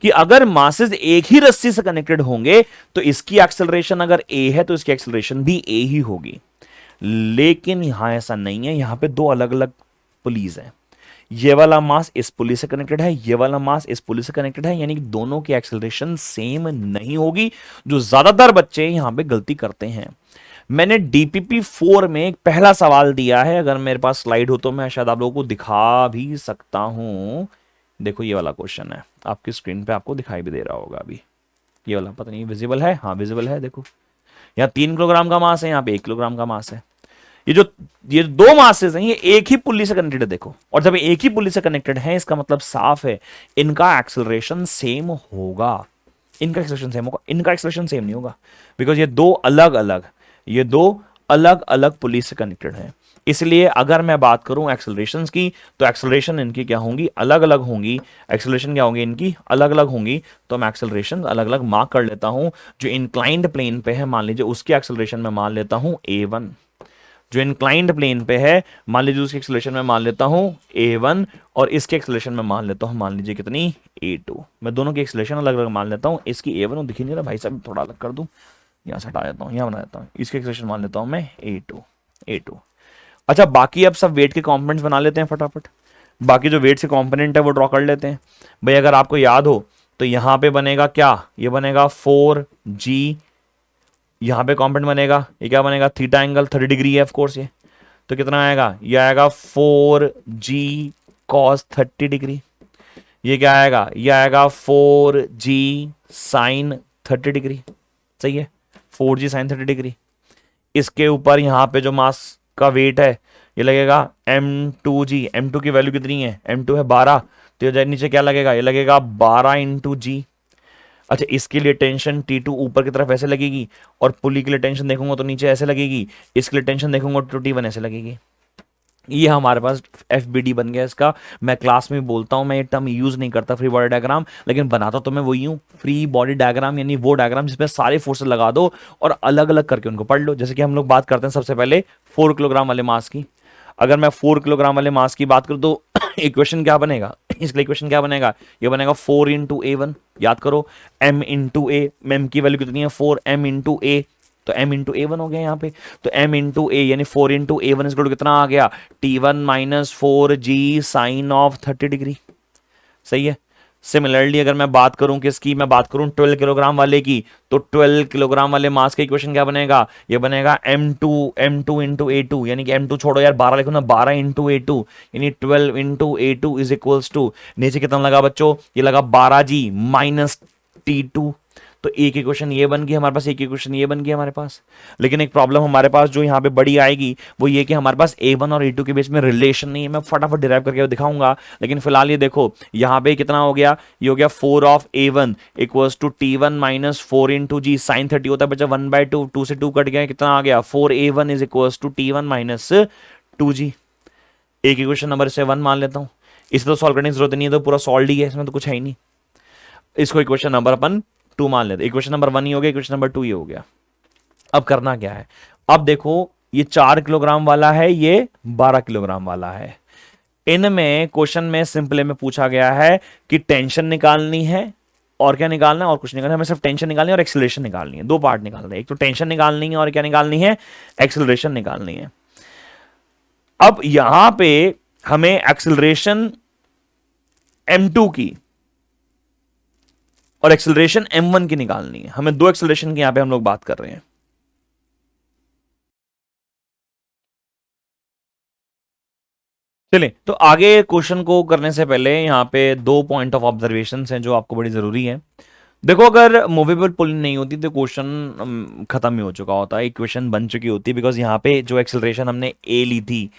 कि अगर मासेस एक ही रस्सी से कनेक्टेड होंगे तो इसकी एक्सेलरेशन अगर A है तो इसकी एक्सेलरेशन भी A ही होगी। लेकिन यहां ऐसा नहीं है, यहां पे दो अलग अलग पुलीज हैं। ये वाला मास इस पुली से कनेक्टेड है, ये वाला मास इस पुली से कनेक्टेड है, यानी कि दोनों की एक्सेलरेशन सेम नहीं होगी, जो ज्यादातर बच्चे यहां पे गलती करते हैं। मैंने DPP 4 में एक पहला सवाल दिया है, अगर मेरे पास स्लाइड हो तो मैं शायद आप लोगों को दिखा भी सकता हूं। देखो ये वाला क्वेश्चन है, आपकी स्क्रीन पे आपको दिखाई भी दे रहा होगा अभी। ये वाला पता नहीं विजिबल है, हाँ विजिबल है। देखो यहाँ 3 किलोग्राम का मास है, यहाँ पे 1 किलोग्राम का मास है। ये दो मासेस हैं, ये एक ही पुल्ली से कनेक्टेड है। देखो, और जब एक ही पुल्ली से कनेक्टेड है इसका मतलब साफ है इनका एक्सेलरेशन सेम होगा। इनका एक्सेलरेशन सेम होगा, इनका एक्सेलरेशन सेम नहीं होगा, बिकॉज ये दो अलग अलग पुल्ली से कनेक्टेड है। इसलिए अगर मैं बात करूं एक्सेलरेशंस की, तो एक्सेलरेशन इनकी क्या होंगी, अलग अलग होंगी। एक्सेलरेशन क्या होंगी इनकी, अलग अलग होंगी। तो मैं एक्सेलरेशन अलग अलग मार्क कर लेता हूं। जो इंक्लाइंड प्लेन पे है मान लीजिए उसकी एक्सेलरेशन में मान लेता हूं A1, जो इंक्लाइंड प्लेन पे है मान लीजिए उसकी एक्सेलरेशन में मान लेता हूं A1, और इसके एक्सेलरेशन में मान लेता हूं मान लीजिए कितनी A2। मैं दोनों की एक्सेलरेशन अलग अलग मान लेता हूं। इसकी A1 और दिख नहीं रहा भाई साहब, थोड़ा अलग कर दूं, यहां से हटा देता हूं, यहां बना देता हूं। इसकी एक्सेलरेशन मान लेता हूं मैं A2। अच्छा, बाकी अब सब वेट के कंपोनेंट्स बना लेते हैं फटाफट। बाकी जो वेट से कंपोनेंट है वो ड्रॉ कर लेते हैं। भाई अगर आपको याद हो तो यहां पे बनेगा क्या, ये बनेगा 4G, यहां पे कॉम्पोनेंट बनेगा, ये क्या बनेगा, थीटा एंगल 30 डिग्री है ऑफ कोर्स ये, तो कितना आएगा, ये आएगा 4G cos 30 डिग्री। ये क्या आएगा, ये आएगा 4G sin 30 डिग्री। सही है, 4G sin 30 डिग्री। इसके ऊपर यहां पे जो मास का वेट है ये लगेगा M2G। M2 की वैल्यू कितनी है, M2 है 12, तो ये नीचे क्या लगेगा, ये लगेगा 12 इंटू जी। अच्छा, इसके लिए टेंशन T2 ऊपर की तरफ ऐसे लगेगी, और पुली के लिए टेंशन देखूंगा तो नीचे ऐसे लगेगी, इसके लिए टेंशन देखूंगा तो T1 ऐसे लगेगी। ये हमारे पास FBD बन गया इसका। मैं क्लास में बोलता हूं, मैं ये टर्म यूज नहीं करता फ्री बॉडी डायग्राम, लेकिन बनाता तो मैं वही हूं, फ्री बॉडी डायग्राम, यानी वो डायग्राम जिसमें सारे फोर्सेस लगा दो और अलग अलग करके उनको पढ़ लो। जैसे कि हम लोग बात करते हैं सबसे पहले 4 किलोग्राम वाले मास की। अगर मैं 4 किलोग्राम वाले मास की बात करूं तो इक्वेशन क्या बनेगा, इसके लिए इक्वेशन क्या बनेगा, ये बनेगा 4 इंटू A1। याद करो, M इंटू ए, M की वैल्यू कितनी है 4, M इंटू ए, तो M इंटू A1 हो गया यहाँ पे। तो M इंटू ए यानी 4 इंटू A1 इसको कितना आ गया, T1 minus 4G sign of 30 degree. सही है। सिमिलरली अगर मैं बात करूं किसकी, मैं बात करूं 12 किलोग्राम वाले की, तो 12 किलोग्राम वाले मास का इक्वेशन क्या बनेगा, ये बनेगा M2 इंटू A2, यानी कि M2 छोड़ो यार, 12 लिखो ना, 12 इंटू A2, यानी 12 into A2 is equals to, नीचे कितना लगा बच्चों, ये लगा 12G माइनस T2। तो एक इक्वेशन ये बन गई हमारे पास, एक इक्वेशन ये बन गई हमारे पास। लेकिन एक प्रॉब्लम हमारे पास जो यहाँ पे बड़ी आएगी वो ये कि हमारे पास A1 और A2 के बीच में रिलेशन नहीं है। मैं फटाफट डिराइव करके दिखाऊंगा, लेकिन फिलहाल ये देखो यहाँ पे कितना हो गया, ये हो गया 4 of A1 equals to T1 minus 4 into G sine 30 होता है बच्चा 1/2, 2 से 2 कट गया, कितना आ गया 4A1 is equals to T1 minus 2G। एक इक्वेशन नंबर से 1 मान लेता हूं, इसे तो सॉल्व करने की जरूरत नहीं है, तो पूरा सॉल्व ही है, इसमें तो कुछ है ही नहीं। इसको इक्वेशन नंबर अपन 2 मान लेते, इक्वेशन नंबर 1 ही हो गया, इक्वेशन नंबर 2 ही हो गया। अब करना क्या है, अब देखो ये 4 किलोग्राम वाला है, ये 12 किलोग्राम वाला है। इनमें क्वेश्चन में सिंपल में पूछा गया है कि टेंशन निकालनी है, और क्या निकालना है, और कुछ निकालना है, हमें सिर्फ टेंशन निकालनी है और एक्सेलरेशन निकालनी है। दो पार्ट निकालने हैं, एक तो टेंशन निकालनी है और क्या निकालनी है, एक्सेलरेशन निकालनी है। अब यहां पे हमें एक्सेलरेशन M2 की और एक्सेलरेशन M1 की निकालनी है। हमें दो एक्सेलरेशन की यहां पे हम लोग बात कर रहे हैं। चलिए, तो आगे क्वेश्चन को करने से पहले यहां पे दो पॉइंट ऑफ ऑब्जर्वेशन हैं जो आपको बड़ी जरूरी है। देखो, अगर मूवेबल पुलिंग नहीं होती तो क्वेश्चन खत्म ही हो चुका होता है, इक्वेशन बन चुकी होती है। बिकॉज यहाँ पे जो एक्सेलरेशन हमने ए ली थी,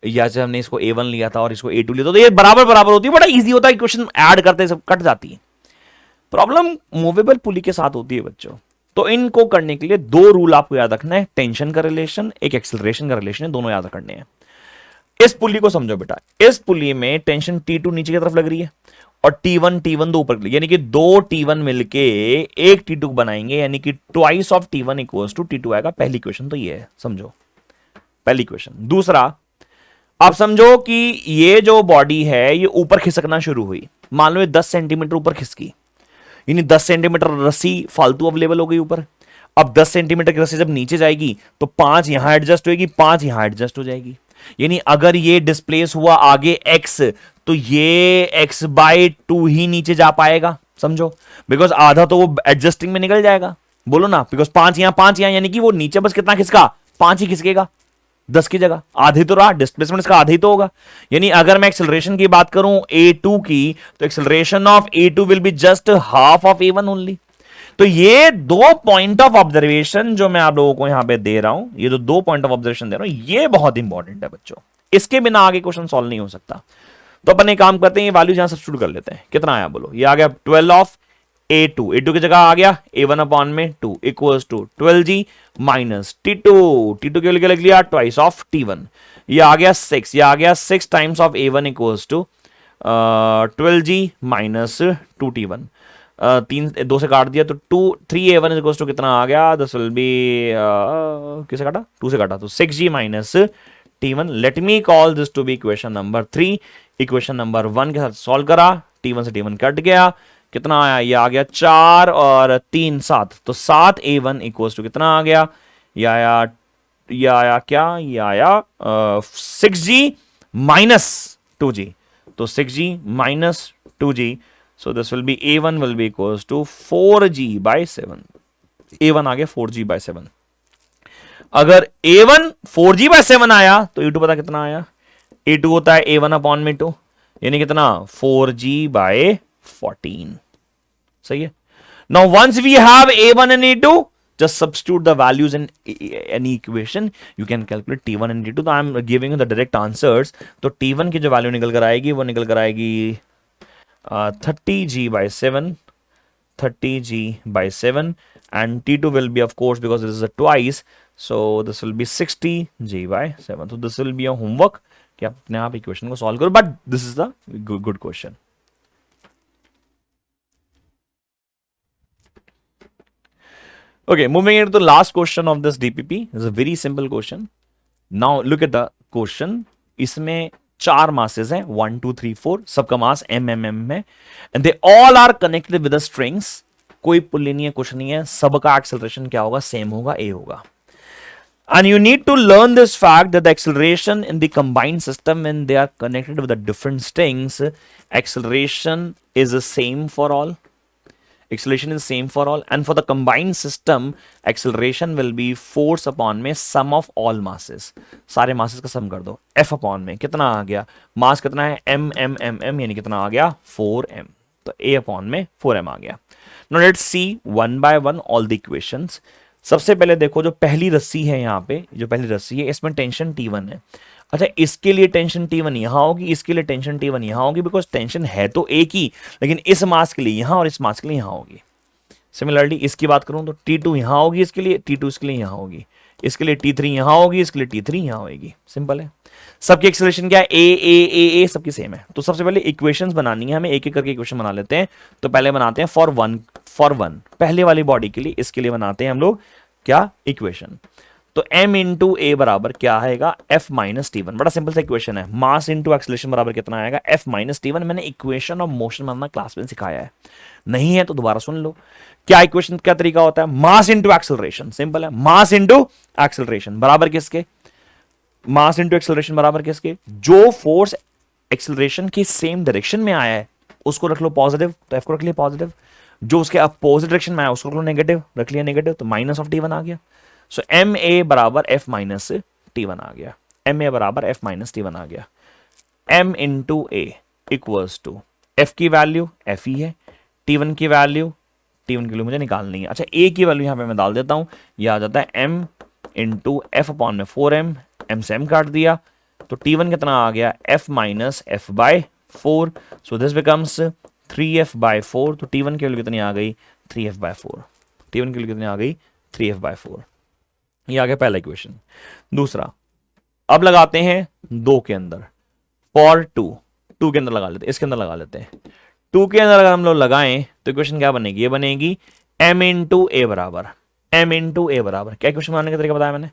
या से हमने इसको A1 लिया था और इसको A2 लिया था, तो ये बराबर बराबर होती है, बड़ा इजी होता है, इक्वेशन ऐड करते सब कट जाती है। प्रॉब्लम मूवेबल पुली के साथ होती है बच्चों। तो इनको करने के लिए दो रूल आपको याद रखना है, टेंशन का रिलेशन, एक एक्सेलरेशन का रिलेशन है, दोनों याद रखने हैं। इस पुली को समझो बेटा, इस पुली में टेंशन T2 नीचे की तरफ लग रही है और T1 दो ऊपर, यानी कि दो T1 मिलके एक T2 बनाएंगे, यानी कि twice of T1 equals to T2 आएगा। पहली क्वेश्चन तो ये है, समझो पहली क्वेश्चन। दूसरा, आप समझो कि ये जो बॉडी है ये ऊपर खिसकना शुरू हुई, मान लो ये 10 सेंटीमीटर ऊपर खिसकी, यानी 10 सेंटीमीटर रस्सी फालतू अवेलेबल हो गई ऊपर। अब 10 सेंटीमीटर की रस्सी जब नीचे जाएगी तो 5 यहां एडजस्ट होगी, 5 यहां एडजस्ट हो जाएगी। यानी अगर ये डिस्प्लेस हुआ आगे x, तो ये x/2 ही नीचे जा पाएगा, समझो, बिकॉज आधा तो वो एडजस्टिंग में निकल जाएगा। बोलो ना, बिकॉज 5 यहां 5 यहां, यानी कि वो नीचे बस कितना खिसका, 5 ही खिसकेगा 10 की जगह, आधी तो रहा, डिस्प्लेसमेंट इसका आधा ही तो होगा। यानी अगर मैं एक्सेलरेशन की बात करूं A2 की, तो acceleration of A2 will be just half of A1 only. तो ये दो पॉइंट ऑफ ऑब्जर्वेशन जो मैं आप लोगों को यहां पे दे रहा हूं, ये जो दो पॉइंट ऑफ ऑब्जर्वेशन दे रहा हूं, ये बहुत इंपॉर्टेंट है बच्चों, इसके बिना आगे क्वेश्चन सॉल्व नहीं हो सकता। तो अपन एक काम करते हैं, ये वैल्यू यहां सब्स्टिट्यूट कर लेते हैं। कितना आया बोलो, ये आ गया 12 ऑफ A2 की जगह आ गया A1 अपॉन में 2 equals to 12G minus T2 के लिए लिख लिया ट्वाइस ऑफ T1, ये आ गया 6, ये आ गया 6 times of A1 equals to 12G minus 2T1। 2 से काट दिया तो 3A1 इक्वल्स टू कितना आ गया, दिस विल बी किसे काटा, 2 से काटा तो 6G minus T1। Let me call this to be equation number 3। Equation number 1 के साथ सॉल्व करा, T1 से T1 कट गया, कितना आया, ये आ गया 4 और 3 7, तो 7A1 इक्वल्स टू कितना आ गया, ये आया क्या, ये आया 6G माइनस 2G, तो 6G minus 2G So this will be A1 will be equals to 4g by 7. A1 आ गया 4g by 7. अगर A1 4g by 7 आया तो A2 पता कितना आया? A2 होता है A1 अपॉन में 2, यानी कितना 4g by 14. सही है. Now once we have A1 and A2, just substitute the values in any equation. You can calculate T1 and T2. तो I am giving you the direct answers. तो T1 की जो value निकल कर आएगी वो निकल कर आएगी 30g by 7, 30g by 7, and T2 will be, of course, because this is a twice, so this will be 60g by 7. So this will be a homework कि आप अपने आप इक्वेशन को सॉल्व करो, but this is the good question. Okay, moving into the last question of this DPP. It's a very simple question. Now look at the question. इसमें 4 masses हैं, 1 2 3 4, सबका मास mm है, and they all are connected with the strings. कोई pulley नहीं है, कुछ नहीं है, सबका acceleration क्या होगा? सेम होगा, a होगा. And you need to learn this fact that the acceleration in the combined system, when they are connected with the different strings, acceleration is the same for all. Acceleration is same for all, and for the combined system, acceleration will be force upon में sum of all masses. सारे masses का sum कर दो. F upon में कितना आ गया? मास कितना है? m यानी कितना आ गया? 4m. तो A upon में 4m आ गया. Now let's see one by one all the equations. सबसे पहले देखो जो पहली रस्सी है, यहाँ पे जो पहली रस्सी है इसमें टेंशन T1 है. अच्छा, इसके लिए टेंशन T1 यहां होगी, इसके लिए टेंशन T1 यहां होगी, बिकॉज टेंशन है तो एक ही, लेकिन इस मास के लिए यहां और इस मास के लिए यहां होगी. सिमिलरली इसकी बात करूं तो T2 यहां होगी, इसके लिए T2 इसके लिए यहां होगी, इसके लिए T3 यहां होगी, इसके लिए T3 यहां होगी. सिंपल है. सबकी एक्सेलरेशन क्या है? ए सबकी सेम है. तो सबसे पहले इक्वेशंस बनानी है हमें, एक एक करके इक्वेशन बना लेते हैं. तो पहले बनाते हैं फॉर वन पहले वाली बॉडी के लिए, इसके लिए बनाते हैं हम लोग क्या इक्वेशन. तो m इंटू ए बराबर क्या आएगा? f माइनस टी1. बड़ा सिंपल सा इक्वेशन है. मास इंटू एक्सेलरेशन बराबर कितना आएगा? f माइनस टी1. मैंने equation of motion banana class में सिखाया है, नहीं है तो दोबारा सुन लो. क्या इक्वेशन क्या तरीका होता है? Mass into acceleration. सिंपल है. मास इंटू एक्सेलरेशन बराबर किसके? मास इंटू एक्सेलरेशन बराबर किसके? जो फोर्स एक्सेलरेशन की सेम डायरेक्शन में आया है उसको रख लो पॉजिटिव, तो f को रख लिया पॉजिटिव. जो उसके अपोजिट डायरेक्शन में आया उसको रख लो नेगेटिव, रख लिया नेगेटिव, तो माइनस ऑफ टी1 आ गया. सो एम ए बराबर एफ माइनस टी1 आ गया. एम ए बराबर एफ माइनस टी1 आ गया. M into A equals to F की वैल्यू एफ ही है, टी1 की वैल्यू मुझे निकालनी है. अच्छा, ए की वैल्यू यहां पे मैं डाल देता हूं, यह आ जाता है एम इंटू एफ अपॉन में 4m. एम से एम काट दिया तो टी1 कितना आ गया? F minus F by 4. So this becomes 3f by 4. तो टी1 की वैल्यू कितनी आ गई? 3f by 4. टी1 की वैल्यू कितनी आ गई? 3f by 4. ये आ गया पहला इक्वेशन. दूसरा अब लगाते हैं 2 के अंदर. फॉर 2 के अंदर लगा लेते हैं, इसके अंदर लगा लेते हैं. 2 के अंदर अगर हम लोग लगाएं तो इक्वेशन क्या बनेगी? ये बनेगी m इंटू ए बराबर क्या इक्वेशन बनाने का तरीका बताया मैंने?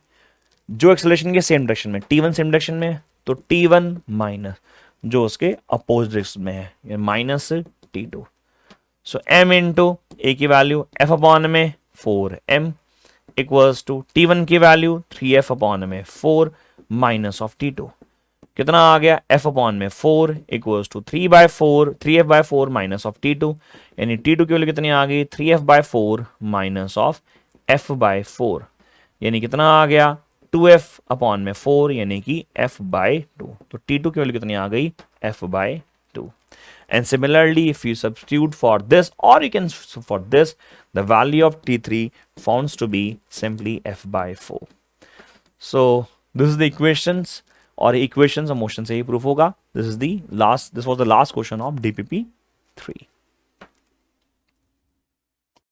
जो एक्सेलरेशन के सेम डायरेक्शन में, T1 सेम डायरेक्शन में, तो T1 माइनस जो उसके अपोजिट डायरेक्शन में है माइनस T2. सो m इंटू ए की वैल्यू f अपॉन में 4m इक्वल्स टू T1 की वैल्यू 3f अपॉन में 4 माइनस ऑफ T2. कितना आ गया? f अपॉन में 4 equals to 3f by 4 minus of T2. यानी T2 की वैल्यू कितनी आ गई? 3f by 4 minus of f by 4. यानी कितना आ गया? 2f अपॉन में 4 यानी कि f बाय 2. तो T2 की वैल्यू कितनी आ गई? f by 2. And similarly, if you substitute for this, or you can for this, the value of T3 found to be simply f by 4. So this is the equations, or equations of motion से ही proof होगा. This was the last question of DPP 3.